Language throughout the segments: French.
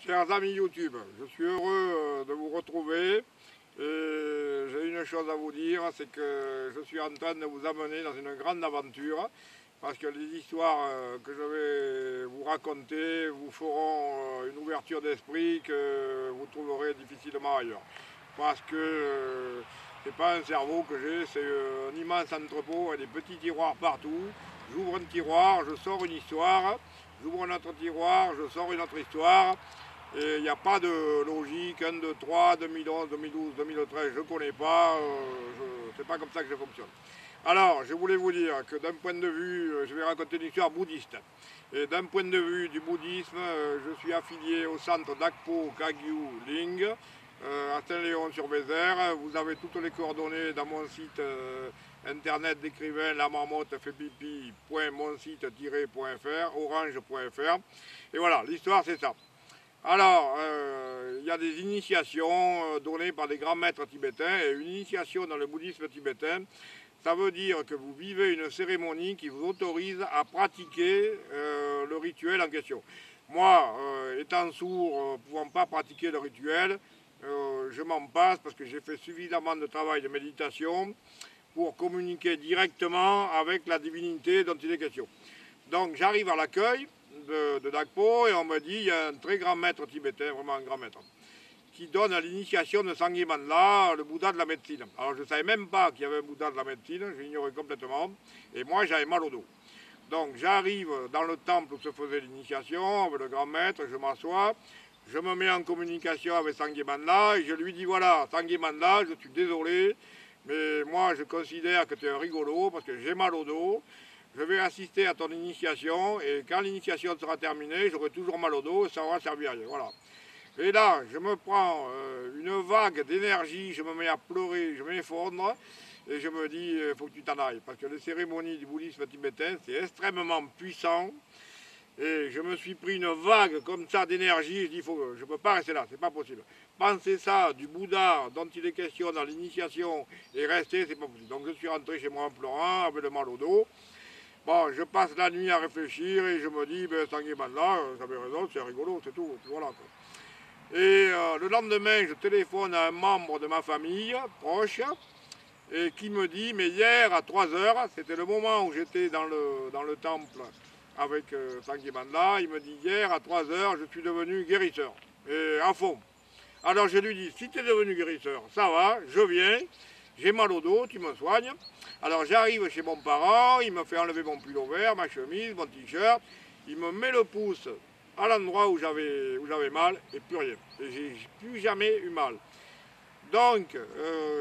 Chers amis YouTube, je suis heureux de vous retrouver et j'ai une chose à vous dire, c'est que je suis en train de vous amener dans une grande aventure parce que les histoires que je vais vous raconter vous feront une ouverture d'esprit que vous trouverez difficilement ailleurs. Parce que c'est pas un cerveau que j'ai, c'est un immense entrepôt et des petits tiroirs partout. J'ouvre un tiroir, je sors une histoire, j'ouvre un autre tiroir, je sors une autre histoire. Et il n'y a pas de logique, 1, 2, 3, 2011, 2012, 2013, je ne connais pas, c'est pas comme ça que je fonctionne. Alors, je voulais vous dire que d'un point de vue, je vais raconter une histoire bouddhiste. Et d'un point de vue du bouddhisme, je suis affilié au centre Dakpo Kagyu Ling, à Saint-Léon-sur-Vézère. Vous avez toutes les coordonnées dans mon site internet d'écrivain lamarmotte-fait-pipi.monsite-fr, orange.fr. Et voilà, l'histoire c'est ça. Alors, il y a des initiations données par des grands maîtres tibétains, et une initiation dans le bouddhisme tibétain, ça veut dire que vous vivez une cérémonie qui vous autorise à pratiquer le rituel en question. Moi, étant sourd, pouvant pas pratiquer le rituel, je m'en passe parce que j'ai fait suffisamment de travail de méditation pour communiquer directement avec la divinité dont il est question. Donc j'arrive à l'accueil de Dakpo et on me dit il y a un très grand maître tibétain, vraiment un grand maître, qui donne à l'initiation de Sangye Manla, le Bouddha de la médecine. Alors je ne savais même pas qu'il y avait un Bouddha de la médecine, j'ignorais complètement, et moi j'avais mal au dos. Donc j'arrive dans le temple où se faisait l'initiation avec le grand maître, je m'assois, je me mets en communication avec Sangye Manla et je lui dis voilà, Sangye Manla, je suis désolé, mais moi je considère que tu es un rigolo parce que j'ai mal au dos. Je vais assister à ton initiation et quand l'initiation sera terminée, j'aurai toujours mal au dos et ça aura servi à rien. Voilà. Et là, je me prends une vague d'énergie, je me mets à pleurer, je m'effondre et je me dis, il faut que tu t'en ailles. Parce que les cérémonies du bouddhisme tibétain, c'est extrêmement puissant. Et je me suis pris une vague comme ça d'énergie, je dis, je ne peux pas rester là, c'est pas possible. Penser ça du Bouddha dont il est question dans l'initiation et rester, c'est pas possible. Donc je suis rentré chez moi en pleurant, avec le mal au dos. Bon, je passe la nuit à réfléchir et je me dis, ben, Sangye Manla, j'avais raison, c'est rigolo, c'est tout, voilà quoi. Et le lendemain, je téléphone à un membre de ma famille proche et qui me dit, mais hier à 3 heures, c'était le moment où j'étais dans le temple avec Sangye Manla, il me dit, hier à 3 heures, je suis devenu guérisseur, et à fond. Alors je lui dis, si tu es devenu guérisseur, ça va, je viens, j'ai mal au dos, tu me soignes. Alors j'arrive chez mon parent, il me fait enlever mon pull vert, ma chemise, mon t-shirt, il me met le pouce à l'endroit où j'avais mal et plus rien. Et j'ai plus jamais eu mal. Donc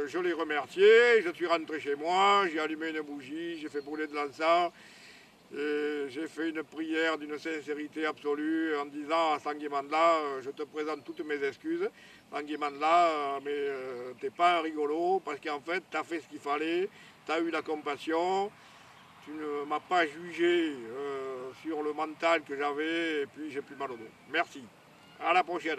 je l'ai remercié, je suis rentré chez moi, j'ai allumé une bougie, j'ai fait brûler de l'encens. J'ai fait une prière d'une sincérité absolue en disant à Sangye Manla, je te présente toutes mes excuses. Sangye Manla, mais t'es pas un rigolo parce qu'en fait tu as fait ce qu'il fallait, tu as eu la compassion, tu ne m'as pas jugé sur le mental que j'avais et puis j'ai plus mal au dos. Merci. À la prochaine.